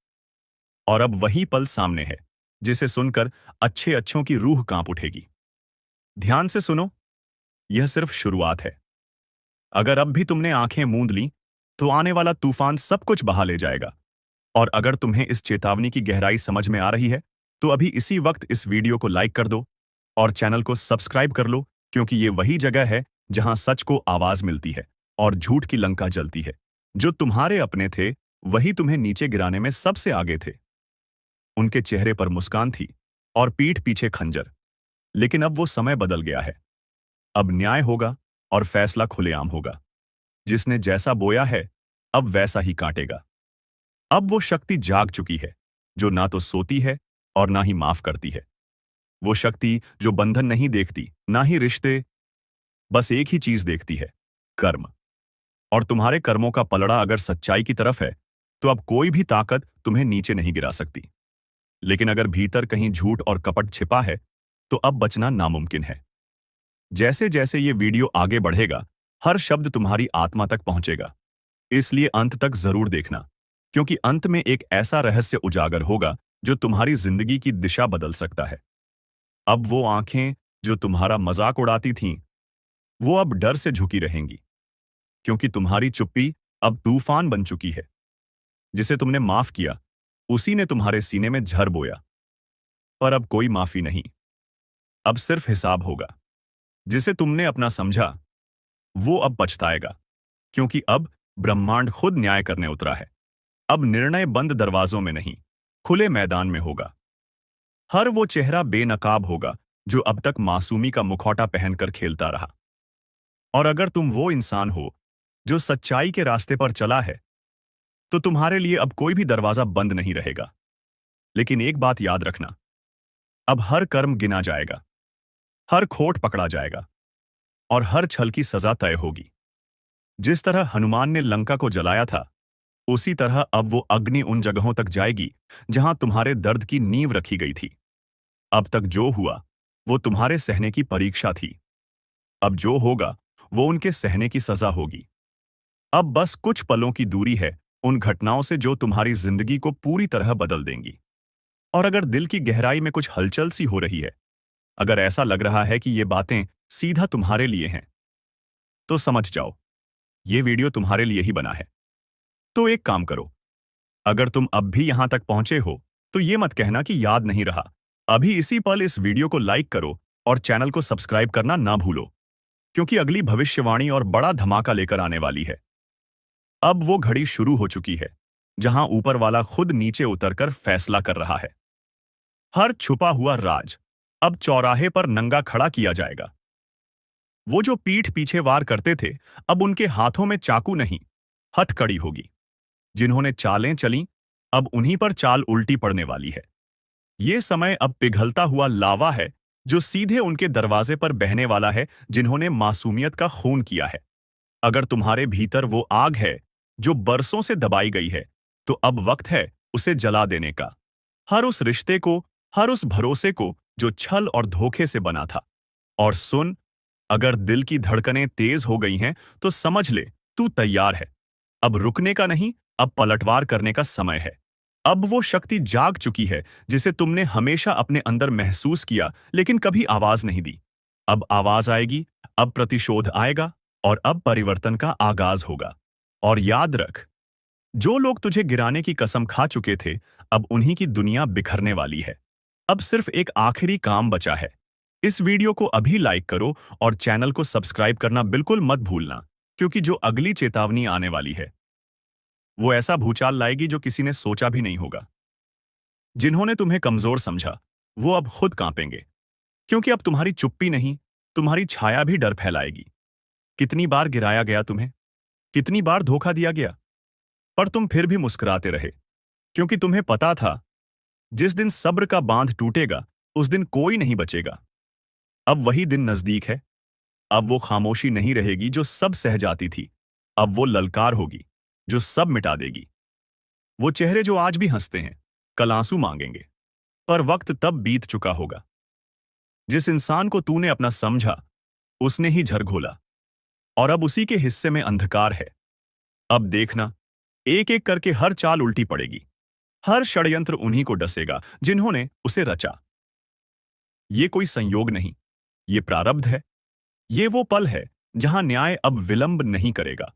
और अब वही पल सामने है, जिसे सुनकर अच्छे अच्छों की रूह कांप उठेगी। ध्यान से सुनो, यह सिर्फ शुरुआत है। अगर अब भी तुमने आंखें मूंद ली तो आने वाला तूफान सब कुछ बहा ले जाएगा। और अगर तुम्हें इस चेतावनी की गहराई समझ में आ रही है तो अभी इसी वक्त इस वीडियो को लाइक कर दो और चैनल को सब्सक्राइब कर लो, क्योंकि ये वही जगह है जहां सच को आवाज मिलती है और झूठ की लंका जलती है। जो तुम्हारे अपने थे वही तुम्हें नीचे गिराने में सबसे आगे थे। उनके चेहरे पर मुस्कान थी और पीठ पीछे खंजर। लेकिन अब वो समय बदल गया है। अब न्याय होगा और फैसला खुलेआम होगा। जिसने जैसा बोया है, अब वैसा ही काटेगा। अब वो शक्ति जाग चुकी है, जो ना तो सोती है और ना ही माफ करती है। वो शक्ति जो बंधन नहीं देखती, ना ही रिश्ते, बस एक ही चीज देखती है, कर्म। और तुम्हारे कर्मों का पलड़ा अगर सच्चाई की तरफ है, तो अब कोई भी ताकत तुम्हें नीचे नहीं गिरा सकती। लेकिन अगर भीतर कहीं झूठ और कपट छिपा है, तो अब बचना नामुमकिन है। जैसे जैसे ये वीडियो आगे बढ़ेगा, हर शब्द तुम्हारी आत्मा तक पहुंचेगा। इसलिए अंत तक जरूर देखना, क्योंकि अंत में एक ऐसा रहस्य उजागर होगा जो तुम्हारी जिंदगी की दिशा बदल सकता है। अब वो आंखें जो तुम्हारा मजाक उड़ाती थीं, वो अब डर से झुकी रहेंगी, क्योंकि तुम्हारी चुप्पी अब तूफान बन चुकी है। जिसे तुमने माफ किया, उसी ने तुम्हारे सीने में झर बोया। पर अब कोई माफी नहीं, अब सिर्फ हिसाब होगा। जिसे तुमने अपना समझा, वो अब पछताएगा, क्योंकि अब ब्रह्मांड खुद न्याय करने उतरा है। अब निर्णय बंद दरवाजों में नहीं, खुले मैदान में होगा। हर वो चेहरा बेनकाब होगा जो अब तक मासूमी का मुखौटा पहनकर खेलता रहा। और अगर तुम वो इंसान हो जो सच्चाई के रास्ते पर चला है, तो तुम्हारे लिए अब कोई भी दरवाजा बंद नहीं रहेगा। लेकिन एक बात याद रखना, अब हर कर्म गिना जाएगा, हर खोट पकड़ा जाएगा, और हर छल की सजा तय होगी। जिस तरह हनुमान ने लंका को जलाया था, उसी तरह अब वो अग्नि उन जगहों तक जाएगी जहां तुम्हारे दर्द की नींव रखी गई थी। अब तक जो हुआ, वो तुम्हारे सहने की परीक्षा थी। अब जो होगा, वो उनके सहने की सजा होगी। अब बस कुछ पलों की दूरी है उन घटनाओं से जो तुम्हारी जिंदगी को पूरी तरह बदल देंगी। और अगर दिल की गहराई में कुछ हलचल सी हो रही है, अगर ऐसा लग रहा है कि ये बातें सीधा तुम्हारे लिए हैं, तो समझ जाओ, ये वीडियो तुम्हारे लिए ही बना है। तो एक काम करो, अगर तुम अब भी यहां तक पहुंचे हो, तो ये मत कहना कि याद नहीं रहा। अभी इसी पल इस वीडियो को लाइक करो और चैनल को सब्सक्राइब करना ना भूलो, क्योंकि अगली भविष्यवाणी और बड़ा धमाका लेकर आने वाली है। अब वो घड़ी शुरू हो चुकी है जहां ऊपर वाला खुद नीचे उतरकर फैसला कर रहा है। हर छुपा हुआ राज अब चौराहे पर नंगा खड़ा किया जाएगा। वो जो पीठ पीछे वार करते थे, अब उनके हाथों में चाकू नहीं, हथकड़ी होगी। जिन्होंने चालें चली, अब उन्हीं पर चाल उल्टी पड़ने वाली है। ये समय अब पिघलता हुआ लावा है जो सीधे उनके दरवाजे पर बहने वाला है, जिन्होंने मासूमियत का खून किया है। अगर तुम्हारे भीतर वो आग है जो बरसों से दबाई गई है, तो अब वक्त है उसे जला देने का। हर उस रिश्ते को, हर उस भरोसे को जो छल और धोखे से बना था। और सुन, अगर दिल की धड़कनें तेज हो गई हैं, तो समझ ले, तू तैयार है। अब रुकने का नहीं, अब पलटवार करने का समय है। अब वो शक्ति जाग चुकी है जिसे तुमने हमेशा अपने अंदर महसूस किया, लेकिन कभी आवाज नहीं दी। अब आवाज आएगी, अब प्रतिशोध आएगा, और अब परिवर्तन का आगाज होगा। और याद रख, जो लोग तुझे गिराने की कसम खा चुके थे, अब उन्हीं की दुनिया बिखरने वाली है। अब सिर्फ एक आखिरी काम बचा है। इस वीडियो को अभी लाइक करो और चैनल को सब्सक्राइब करना बिल्कुल मत भूलना, क्योंकि जो अगली चेतावनी आने वाली है, वो ऐसा भूचाल लाएगी जो किसी ने सोचा भी नहीं होगा। जिन्होंने तुम्हें कमजोर समझा, वो अब खुद कांपेंगे, क्योंकि अब तुम्हारी चुप्पी नहीं, तुम्हारी छाया भी डर फैलाएगी। कितनी बार गिराया गया तुम्हें, कितनी बार धोखा दिया गया, पर तुम फिर भी मुस्कुराते रहे, क्योंकि तुम्हें पता था, जिस दिन सब्र का बांध टूटेगा, उस दिन कोई नहीं बचेगा। अब वही दिन नजदीक है। अब वो खामोशी नहीं रहेगी जो सब सह जाती थी। अब वो ललकार होगी जो सब मिटा देगी। वो चेहरे जो आज भी हंसते हैं, कल आंसू मांगेंगे, पर वक्त तब बीत चुका होगा। जिस इंसान को तूने अपना समझा, उसने ही झर घोला, और अब उसी के हिस्से में अंधकार है। अब देखना, एक एक करके हर चाल उल्टी पड़ेगी। हर षड्यंत्र उन्हीं को डसेगा जिन्होंने उसे रचा। ये कोई संयोग नहीं, ये प्रारब्ध है। ये वो पल है जहां न्याय अब विलंब नहीं करेगा।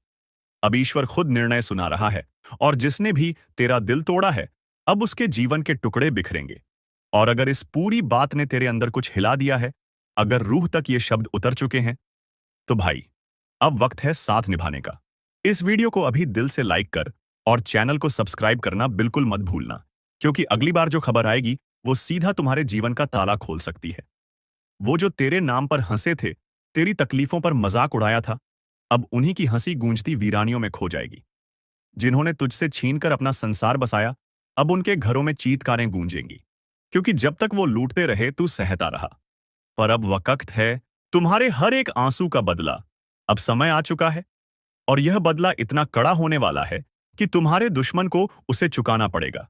अब ईश्वर खुद निर्णय सुना रहा है, और जिसने भी तेरा दिल तोड़ा है, अब उसके जीवन के टुकड़े बिखरेंगे। और अगर इस पूरी बात ने तेरे अंदर कुछ हिला दिया है, अगर रूह तक ये शब्द उतर चुके हैं, तो भाई, अब वक्त है साथ निभाने का। इस वीडियो को अभी दिल से लाइक कर और चैनल को सब्सक्राइब करना बिल्कुल मत भूलना, क्योंकि अगली बार जो खबर आएगी, वो सीधा तुम्हारे जीवन का ताला खोल सकती है। वो जो तेरे नाम पर हंसे थे, तेरी तकलीफों पर मजाक उड़ाया था, अब उन्हीं की हंसी गूंजती वीरानियों में खो जाएगी। जिन्होंने तुझसे छीनकर अपना संसार बसाया, अब उनके घरों में चीत्कारें गूंजेंगी। क्योंकि जब तक वो लूटते रहे तू सहता रहा। पर अब वक्त है तुम्हारे हर एक आंसू का बदला। अब समय आ चुका है, और यह बदला इतना कड़ा होने वाला है कि तुम्हारे दुश्मन को उसे चुकाना पड़ेगा।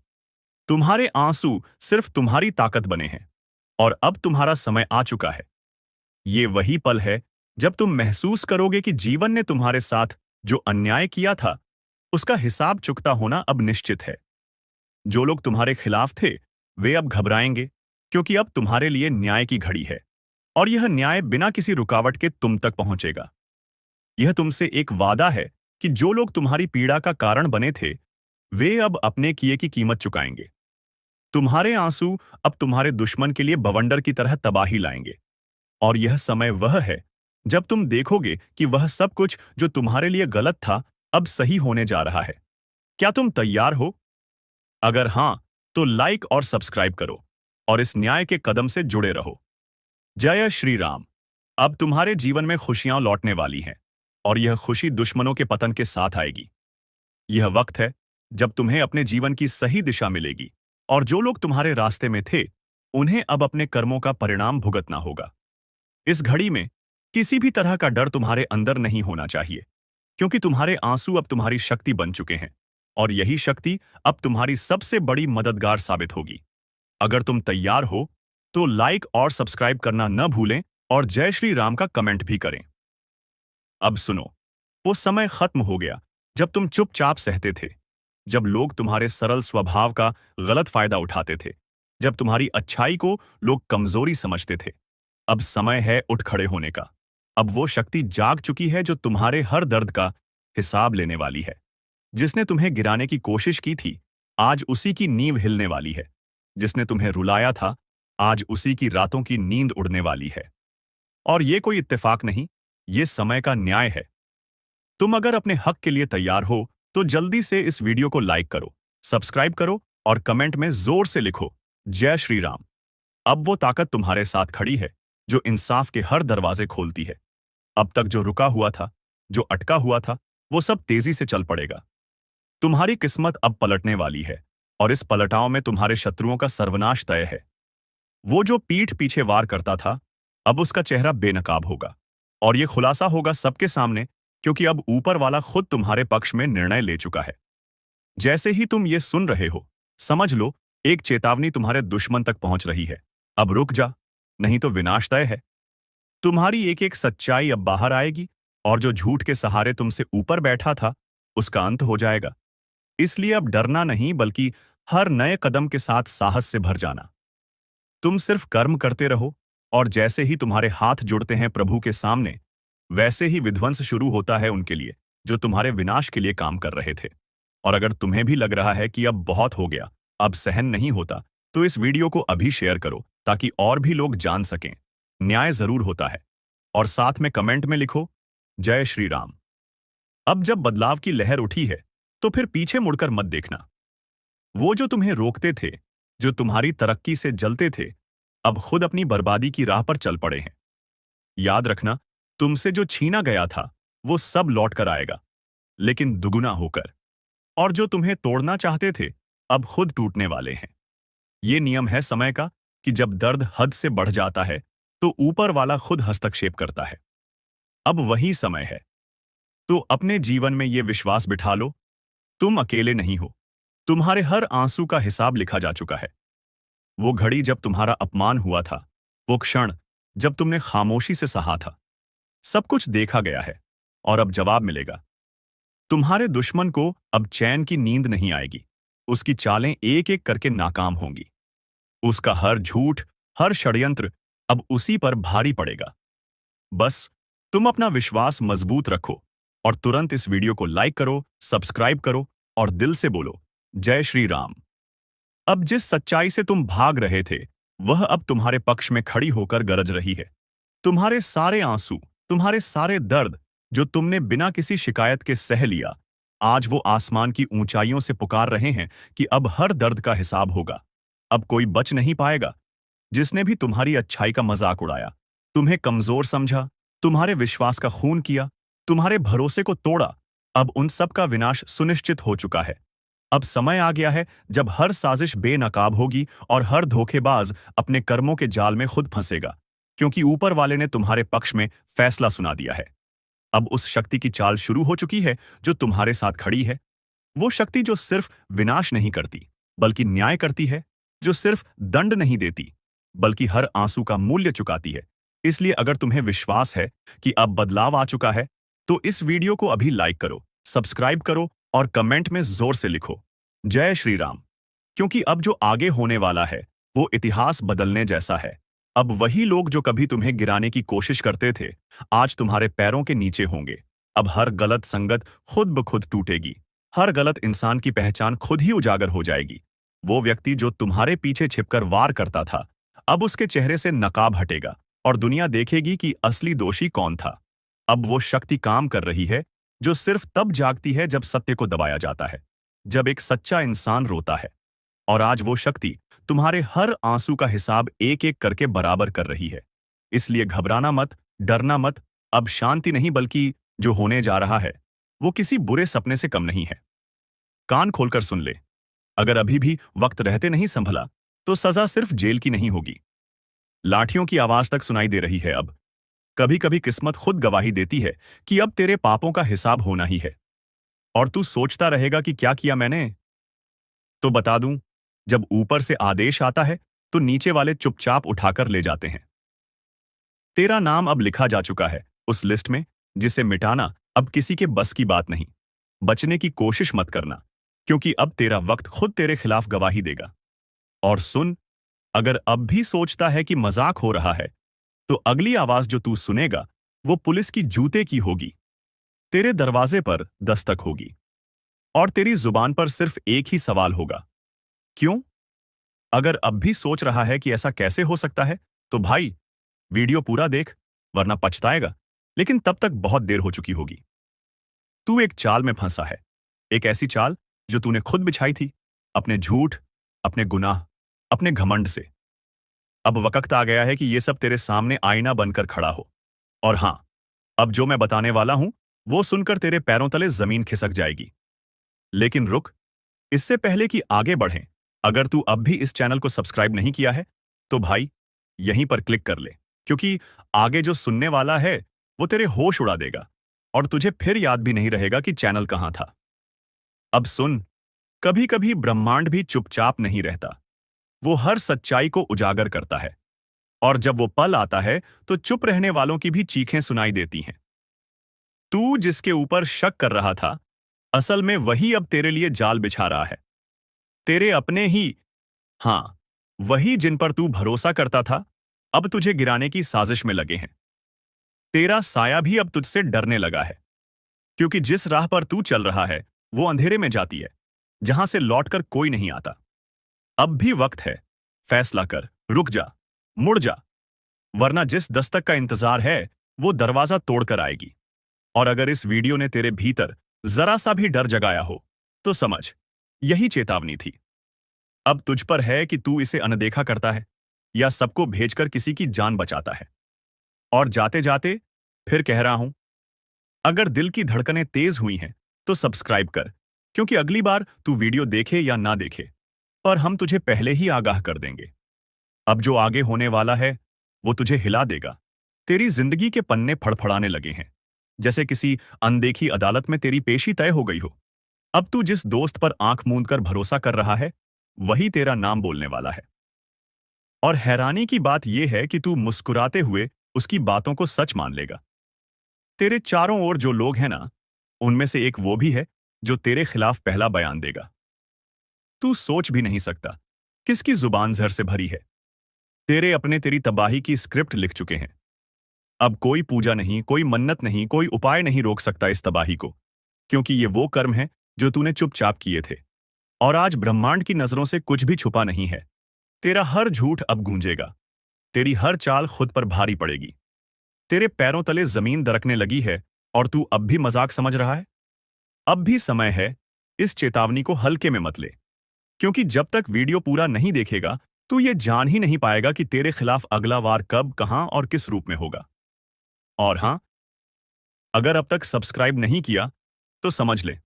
तुम्हारे आंसू सिर्फ तुम्हारी ताकत बने हैं, और अब तुम्हारा समय आ चुका है। ये वही पल है जब तुम महसूस करोगे कि जीवन ने तुम्हारे साथ जो अन्याय किया था, उसका हिसाब चुकता होना अब निश्चित है। जो लोग तुम्हारे खिलाफ थे, वे अब घबराएंगे, क्योंकि अब तुम्हारे लिए न्याय की घड़ी है, और यह न्याय बिना किसी रुकावट के तुम तक पहुंचेगा। यह तुमसे एक वादा है कि जो लोग तुम्हारी पीड़ा का कारण बने थे, वे अब अपने किए की कीमत चुकाएंगे। तुम्हारे आंसू अब तुम्हारे दुश्मन के लिए बवंडर की तरह तबाही लाएंगे, और यह समय वह है जब तुम देखोगे कि वह सब कुछ जो तुम्हारे लिए गलत था, अब सही होने जा रहा है। क्या तुम तैयार हो? अगर हां, तो लाइक और सब्सक्राइब करो, और इस न्याय के कदम से जुड़े रहो। जय श्री राम। अब तुम्हारे जीवन में खुशियां लौटने वाली हैं, और यह खुशी दुश्मनों के पतन के साथ आएगी। यह वक्त है जब तुम्हें अपने जीवन की सही दिशा मिलेगी, और जो लोग तुम्हारे रास्ते में थे, उन्हें अब अपने कर्मों का परिणाम भुगतना होगा। इस घड़ी में किसी भी तरह का डर तुम्हारे अंदर नहीं होना चाहिए, क्योंकि तुम्हारे आंसू अब तुम्हारी शक्ति बन चुके हैं, और यही शक्ति अब तुम्हारी सबसे बड़ी मददगार साबित होगी। अगर तुम तैयार हो, तो लाइक और सब्सक्राइब करना न भूलें, और जय श्री राम का कमेंट भी करें। अब सुनो, वो समय खत्म हो गया जब तुम चुपचाप सहते थे, जब लोग तुम्हारे सरल स्वभाव का गलत फायदा उठाते थे, जब तुम्हारी अच्छाई को लोग कमजोरी समझते थे। अब समय है उठ खड़े होने का। अब वो शक्ति जाग चुकी है जो तुम्हारे हर दर्द का हिसाब लेने वाली है। जिसने तुम्हें गिराने की कोशिश की थी, आज उसी की नींव हिलने वाली है। जिसने तुम्हें रुलाया था, आज उसी की रातों की नींद उड़ने वाली है। और ये कोई इत्तेफाक नहीं, ये समय का न्याय है। तुम अगर अपने हक के लिए तैयार हो, तो जल्दी से इस वीडियो को लाइक करो, सब्सक्राइब करो, और कमेंट में जोर से लिखो, जय श्री राम। अब वो ताकत तुम्हारे साथ खड़ी है जो इंसाफ के हर दरवाजे खोलती है। अब तक जो रुका हुआ था, जो अटका हुआ था, वो सब तेजी से चल पड़ेगा। तुम्हारी किस्मत अब पलटने वाली है, और इस पलटाव में तुम्हारे शत्रुओं का सर्वनाश तय है। वो जो पीठ पीछे वार करता था, अब उसका चेहरा बेनकाब होगा, और ये खुलासा होगा सबके सामने, क्योंकि अब ऊपर वाला खुद तुम्हारे पक्ष में निर्णय ले चुका है। जैसे ही तुम ये सुन रहे हो, समझ लो एक चेतावनी तुम्हारे दुश्मन तक पहुंच रही है। अब रुक जा, नहीं तो विनाश तय है। तुम्हारी एक एक सच्चाई अब बाहर आएगी, और जो झूठ के सहारे तुमसे ऊपर बैठा था, उसका अंत हो जाएगा। इसलिए अब डरना नहीं, बल्कि हर नए कदम के साथ साहस से भर जाना। तुम सिर्फ कर्म करते रहो, और जैसे ही तुम्हारे हाथ जुड़ते हैं प्रभु के सामने, वैसे ही विध्वंस शुरू होता है उनके लिए जो तुम्हारे विनाश के लिए काम कर रहे थे। और अगर तुम्हें भी लग रहा है कि अब बहुत हो गया, अब सहन नहीं होता, तो इस वीडियो को अभी शेयर करो, ताकि और भी लोग जान सकें न्याय जरूर होता है। और साथ में कमेंट में लिखो, जय श्री राम। अब जब बदलाव की लहर उठी है, तो फिर पीछे मुड़कर मत देखना। वो जो तुम्हें रोकते थे, जो तुम्हारी तरक्की से जलते थे, अब खुद अपनी बर्बादी की राह पर चल पड़े हैं। याद रखना, तुमसे जो छीना गया था, वो सब लौट कर आएगा, लेकिन दुगुना होकर। और जो तुम्हें तोड़ना चाहते थे, अब खुद टूटने वाले हैं। ये नियम है समय का, कि जब दर्द हद से बढ़ जाता है, तो ऊपर वाला खुद हस्तक्षेप करता है। अब वही समय है। तो अपने जीवन में ये विश्वास बिठा लो, तुम अकेले नहीं हो। तुम्हारे हर आंसू का हिसाब लिखा जा चुका है। वो घड़ी जब तुम्हारा अपमान हुआ था, वो क्षण जब तुमने खामोशी से सहा था, सब कुछ देखा गया है, और अब जवाब मिलेगा। तुम्हारे दुश्मन को अब चैन की नींद नहीं आएगी। उसकी चालें एक एक करके नाकाम होंगी। उसका हर झूठ, हर षड्यंत्र अब उसी पर भारी पड़ेगा। बस तुम अपना विश्वास मजबूत रखो, और तुरंत इस वीडियो को लाइक करो, सब्सक्राइब करो, और दिल से बोलो, जय श्री राम। अब जिस सच्चाई से तुम भाग रहे थे, वह अब तुम्हारे पक्ष में खड़ी होकर गरज रही है। तुम्हारे सारे आंसू, तुम्हारे सारे दर्द, जो तुमने बिना किसी शिकायत के सह लिया, आज वो आसमान की ऊंचाइयों से पुकार रहे हैं कि अब हर दर्द का हिसाब होगा। अब कोई बच नहीं पाएगा। जिसने भी तुम्हारी अच्छाई का मजाक उड़ाया, तुम्हें कमजोर समझा, तुम्हारे विश्वास का खून किया, तुम्हारे भरोसे को तोड़ा, अब उन सब का विनाश सुनिश्चित हो चुका है। अब समय आ गया है जब हर साजिश बेनकाब होगी और हर धोखेबाज अपने कर्मों के जाल में खुद फंसेगा, क्योंकि ऊपर वाले ने तुम्हारे पक्ष में फैसला सुना दिया है। अब उस शक्ति की चाल शुरू हो चुकी है जो तुम्हारे साथ खड़ी है। वो शक्ति जो सिर्फ विनाश नहीं करती, बल्कि न्याय करती है, जो सिर्फ दंड नहीं देती, बल्कि हर आंसू का मूल्य चुकाती है। इसलिए अगर तुम्हें विश्वास है कि अब बदलाव आ चुका है, तो इस वीडियो को अभी लाइक करो, सब्सक्राइब करो और कमेंट में जोर से लिखो, जय श्री राम। क्योंकि अब जो आगे होने वाला है, वो इतिहास बदलने जैसा है। अब वही लोग जो कभी तुम्हें गिराने की कोशिश करते थे, आज तुम्हारे पैरों के नीचे होंगे। अब हर गलत संगत खुद ब खुद टूटेगी। हर गलत इंसान की पहचान खुद ही उजागर हो जाएगी। वो व्यक्ति जो तुम्हारे पीछे छिपकर वार करता था, अब उसके चेहरे से नकाब हटेगा और दुनिया देखेगी कि असली दोषी कौन था। अब वो शक्ति काम कर रही है जो सिर्फ तब जागती है जब सत्य को दबाया जाता है, जब एक सच्चा इंसान रोता है। और आज वो शक्ति तुम्हारे हर आंसू का हिसाब एक एक करके बराबर कर रही है। इसलिए घबराना मत, डरना मत। अब शांति नहीं, बल्कि जो होने जा रहा है वो किसी बुरे सपने से कम नहीं है। कान खोलकर सुन ले। अगर अभी भी वक्त रहते नहीं संभला, तो सजा सिर्फ जेल की नहीं होगी। लाठियों की आवाज तक सुनाई दे रही है अब। कभी कभी किस्मत खुद गवाही देती है कि अब तेरे पापों का हिसाब होना ही है। और तू सोचता रहेगा कि क्या किया मैंने। तो बता दूं, जब ऊपर से आदेश आता है, तो नीचे वाले चुपचाप उठाकर ले जाते हैं। तेरा नाम अब लिखा जा चुका है उस लिस्ट में जिसे मिटाना अब किसी के बस की बात नहीं। बचने की कोशिश मत करना, क्योंकि अब तेरा वक्त खुद तेरे खिलाफ गवाही देगा। और सुन, अगर अब भी सोचता है कि मजाक हो रहा है, तो अगली आवाज जो तू सुनेगा वो पुलिस की जूते की होगी। तेरे दरवाजे पर दस्तक होगी और तेरी जुबान पर सिर्फ एक ही सवाल होगा, क्यों? अगर अब भी सोच रहा है कि ऐसा कैसे हो सकता है, तो भाई वीडियो पूरा देख, वरना पछताएगा। लेकिन तब तक बहुत देर हो चुकी होगी। तू एक चाल में फंसा है, एक ऐसी चाल जो तूने खुद बिछाई थी, अपने झूठ, अपने गुनाह, अपने घमंड से। अब वक्त आ गया है कि ये सब तेरे सामने आईना बनकर खड़ा हो। और हां, अब जो मैं बताने वाला हूं, वो सुनकर तेरे पैरों तले जमीन खिसक जाएगी। लेकिन रुक, इससे पहले कि आगे बढ़ें, अगर तू अब भी इस चैनल को सब्सक्राइब नहीं किया है, तो भाई यहीं पर क्लिक कर ले, क्योंकि आगे जो सुनने वाला है वो तेरे होश उड़ा देगा और तुझे फिर याद भी नहीं रहेगा कि चैनल कहां था। अब सुन, कभी कभी ब्रह्मांड भी चुपचाप नहीं रहता। वो हर सच्चाई को उजागर करता है। और जब वो पल आता है, तो चुप रहने वालों की भी चीखें सुनाई देती हैं। तू जिसके ऊपर शक कर रहा था, असल में वही अब तेरे लिए जाल बिछा रहा है। तेरे अपने ही, हां, वही जिन पर तू भरोसा करता था, अब तुझे गिराने की साजिश में लगे हैं। तेरा साया भी अब तुझसे डरने लगा है, क्योंकि जिस राह पर तू चल रहा है वो अंधेरे में जाती है, जहां से लौटकर कोई नहीं आता। अब भी वक्त है, फैसला कर, रुक जा, मुड़ जा, वरना जिस दस्तक का इंतजार है वो दरवाजा तोड़कर आएगी। और अगर इस वीडियो ने तेरे भीतर जरा सा भी डर जगाया हो, तो समझ, यही चेतावनी थी। अब तुझ पर है कि तू इसे अनदेखा करता है या सबको भेजकर किसी की जान बचाता है। और जाते जाते फिर कह रहा हूं, अगर दिल की धड़कनें तेज हुई हैं, तो सब्सक्राइब कर, क्योंकि अगली बार तू वीडियो देखे या ना देखे, पर हम तुझे पहले ही आगाह कर देंगे। अब जो आगे होने वाला है वो तुझे हिला देगा। तेरी जिंदगी के पन्ने फड़फड़ाने लगे हैं, जैसे किसी अनदेखी अदालत में तेरी पेशी तय हो गई हो। अब तू जिस दोस्त पर आंख मूंद कर भरोसा कर रहा है, वही तेरा नाम बोलने वाला है। और हैरानी की बात यह है कि तू मुस्कुराते हुए उसकी बातों को सच मान लेगा। तेरे चारों ओर जो लोग हैं ना, उनमें से एक वो भी है जो तेरे खिलाफ पहला बयान देगा। तू सोच भी नहीं सकता किसकी जुबान जहर से भरी है। तेरे अपने तेरी तबाही की स्क्रिप्ट लिख चुके हैं। अब कोई पूजा नहीं, कोई मन्नत नहीं, कोई उपाय नहीं रोक सकता इस तबाही को, क्योंकि ये वो कर्म है जो तूने चुपचाप किए थे। और आज ब्रह्मांड की नजरों से कुछ भी छुपा नहीं है। तेरा हर झूठ अब गूंजेगा। तेरी हर चाल खुद पर भारी पड़ेगी। तेरे पैरों तले जमीन दरकने लगी है और तू अब भी मजाक समझ रहा है। अब भी समय है, इस चेतावनी को हल्के में मत ले, क्योंकि जब तक वीडियो पूरा नहीं देखेगा, तू ये जान ही नहीं पाएगा कि तेरे खिलाफ अगला वार कब, कहां और किस रूप में होगा। और हां, अगर अब तक सब्सक्राइब नहीं किया, तो समझ ले,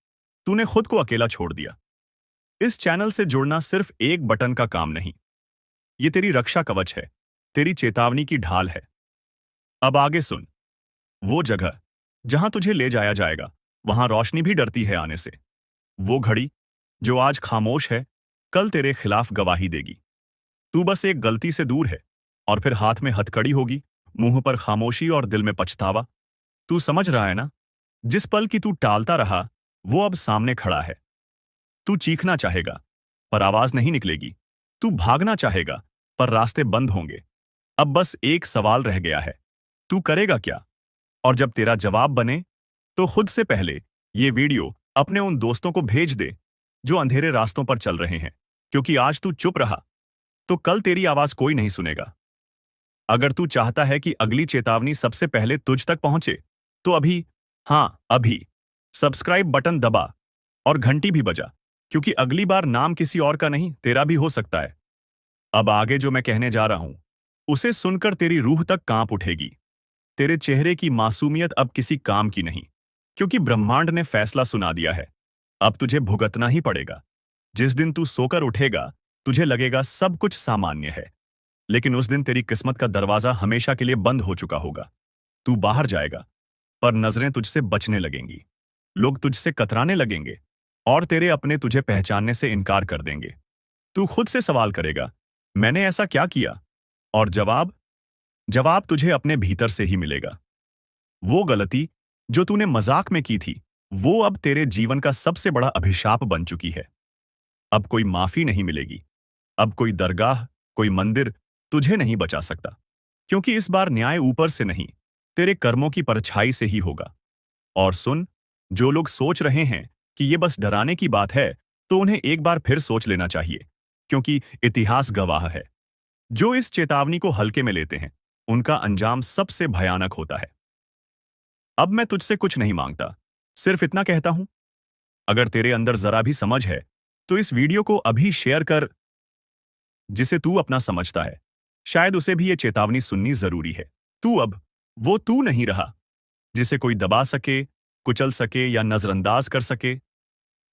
तूने खुद को अकेला छोड़ दिया। इस चैनल से जुड़ना सिर्फ एक बटन का काम नहीं, ये तेरी रक्षा कवच है, तेरी चेतावनी की ढाल है। अब आगे सुन। वो जगह जहां तुझे ले जाया जाएगा, वहां रोशनी भी डरती है आने से। वो घड़ी जो आज खामोश है, कल तेरे खिलाफ गवाही देगी। तू बस एक गलती से दूर है और फिर हाथ में हथकड़ी होगी, मुंह पर खामोशी और दिल में पछतावा। तू समझ रहा है ना? जिस पल की तू टालता रहा, वो अब सामने खड़ा है। तू चीखना चाहेगा, पर आवाज नहीं निकलेगी। तू भागना चाहेगा, पर रास्ते बंद होंगे। अब बस एक सवाल रह गया है, तू करेगा क्या? और जब तेरा जवाब बने, तो खुद से पहले ये वीडियो अपने उन दोस्तों को भेज दे जो अंधेरे रास्तों पर चल रहे हैं, क्योंकि आज तू चुप रहा तो कल तेरी आवाज कोई नहीं सुनेगा। अगर तू चाहता है कि अगली चेतावनी सबसे पहले तुझ तक पहुंचे, तो अभी, हाँ अभी, सब्सक्राइब बटन दबा और घंटी भी बजा, क्योंकि अगली बार नाम किसी और का नहीं, तेरा भी हो सकता है। अब आगे जो मैं कहने जा रहा हूं, उसे सुनकर तेरी रूह तक कांप उठेगी। तेरे चेहरे की मासूमियत अब किसी काम की नहीं, क्योंकि ब्रह्मांड ने फैसला सुना दिया है। अब तुझे भुगतना ही पड़ेगा। जिस दिन तू सोकर उठेगा, तुझे लगेगा सब कुछ सामान्य है, लेकिन उस दिन तेरी किस्मत का दरवाजा हमेशा के लिए बंद हो चुका होगा। तू बाहर जाएगा, पर नजरें तुझसे बचने लगेंगी, लोग तुझसे कतराने लगेंगे और तेरे अपने तुझे पहचानने से इनकार कर देंगे। तू खुद से सवाल करेगा, मैंने ऐसा क्या किया? और जवाब जवाब तुझे अपने भीतर से ही मिलेगा। वो गलती जो तूने मजाक में की थी, वो अब तेरे जीवन का सबसे बड़ा अभिशाप बन चुकी है। अब कोई माफी नहीं मिलेगी। अब कोई दरगाह, कोई मंदिर तुझे नहीं बचा सकता, क्योंकि इस बार न्याय ऊपर से नहीं, तेरे कर्मों की परछाई से ही होगा। और सुन, जो लोग सोच रहे हैं कि ये बस डराने की बात है, तो उन्हें एक बार फिर सोच लेना चाहिए, क्योंकि इतिहास गवाह है, जो इस चेतावनी को हल्के में लेते हैं, उनका अंजाम सबसे भयानक होता है। अब मैं तुझसे कुछ नहीं मांगता, सिर्फ इतना कहता हूं, अगर तेरे अंदर जरा भी समझ है, तो इस वीडियो को अभी शेयर कर। जिसे तू अपना समझता है, शायद उसे भी ये चेतावनी सुननी जरूरी है। तू अब वो तू नहीं रहा जिसे कोई दबा सके, कुचल सके या नजरअंदाज कर सके।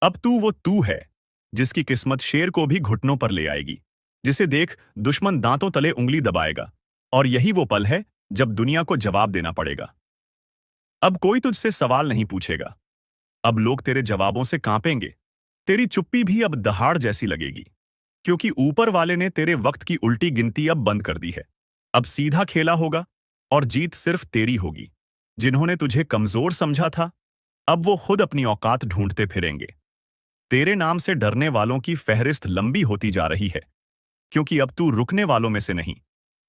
अब तू वो तू है जिसकी किस्मत शेर को भी घुटनों पर ले आएगी, जिसे देख दुश्मन दांतों तले उंगली दबाएगा। और यही वो पल है जब दुनिया को जवाब देना पड़ेगा। अब कोई तुझसे सवाल नहीं पूछेगा। अब लोग तेरे जवाबों से कांपेंगे। तेरी चुप्पी भी अब दहाड़ जैसी लगेगी, क्योंकि ऊपर वाले ने तेरे वक्त की उल्टी गिनती अब बंद कर दी है। अब सीधा खेला होगा और जीत सिर्फ तेरी होगी। जिन्होंने तुझे कमजोर समझा था, अब वो खुद अपनी औकात ढूंढते फिरेंगे। तेरे नाम से डरने वालों की फहरिस्त लंबी होती जा रही है, क्योंकि अब तू रुकने वालों में से नहीं,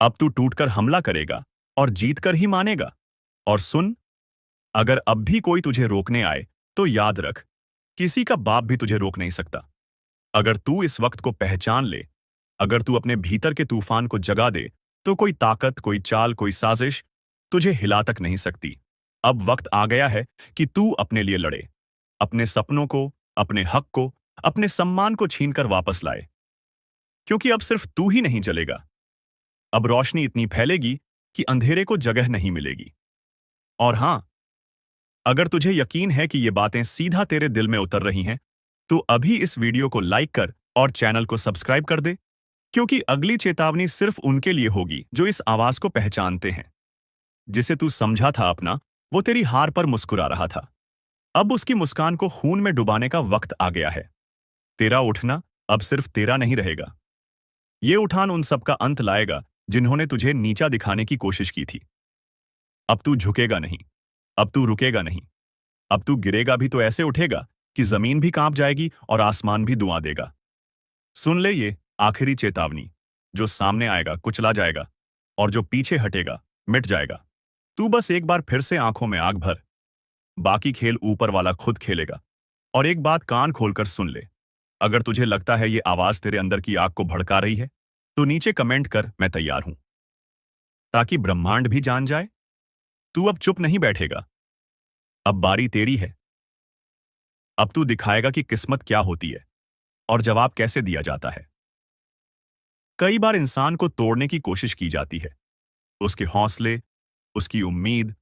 अब तू टूटकर हमला करेगा और जीतकर ही मानेगा। और सुन, अगर अब भी कोई तुझे रोकने आए, तो याद रख, किसी का बाप भी तुझे रोक नहीं सकता। अगर तू इस वक्त को पहचान ले, अगर तू अपने भीतर के तूफान को जगा दे, तो कोई ताकत, कोई चाल, कोई साजिश तुझे हिला तक नहीं सकती। अब वक्त आ गया है कि तू अपने लिए लड़े, अपने सपनों को, अपने हक को, अपने सम्मान को छीनकर वापस लाए, क्योंकि अब सिर्फ तू ही नहीं जलेगा। अब रोशनी इतनी फैलेगी कि अंधेरे को जगह नहीं मिलेगी। और हां, अगर तुझे यकीन है कि ये बातें सीधा तेरे दिल में उतर रही हैं, तो अभी इस वीडियो को लाइक कर और चैनल को सब्सक्राइब कर दे, क्योंकि अगली चेतावनी सिर्फ उनके लिए होगी जो इस आवाज को पहचानते हैं। जिसे तू समझा था अपना, वो तेरी हार पर मुस्कुरा रहा था। अब उसकी मुस्कान को खून में डुबाने का वक्त आ गया है। तेरा उठना अब सिर्फ तेरा नहीं रहेगा। ये उठान उन सबका अंत लाएगा जिन्होंने तुझे नीचा दिखाने की कोशिश की थी। अब तू झुकेगा नहीं, अब तू रुकेगा नहीं, अब तू गिरेगा भी तो ऐसे उठेगा कि जमीन भी कांप जाएगी और आसमान भी दुआ देगा। सुन ले ये आखिरी चेतावनी, जो सामने आएगा कुचला जाएगा और जो पीछे हटेगा मिट जाएगा। तू बस एक बार फिर से आंखों में आग भर, बाकी खेल ऊपर वाला खुद खेलेगा। और एक बात कान खोलकर सुन ले, अगर तुझे लगता है ये आवाज तेरे अंदर की आग को भड़का रही है, तो नीचे कमेंट कर, मैं तैयार हूं, ताकि ब्रह्मांड भी जान जाए। तू अब चुप नहीं बैठेगा, अब बारी तेरी है। अब तू दिखाएगा कि किस्मत क्या होती है और जवाब कैसे दिया जाता है। कई बार इंसान को तोड़ने की कोशिश की जाती है, उसके हौसले, उसकी उम्मीद,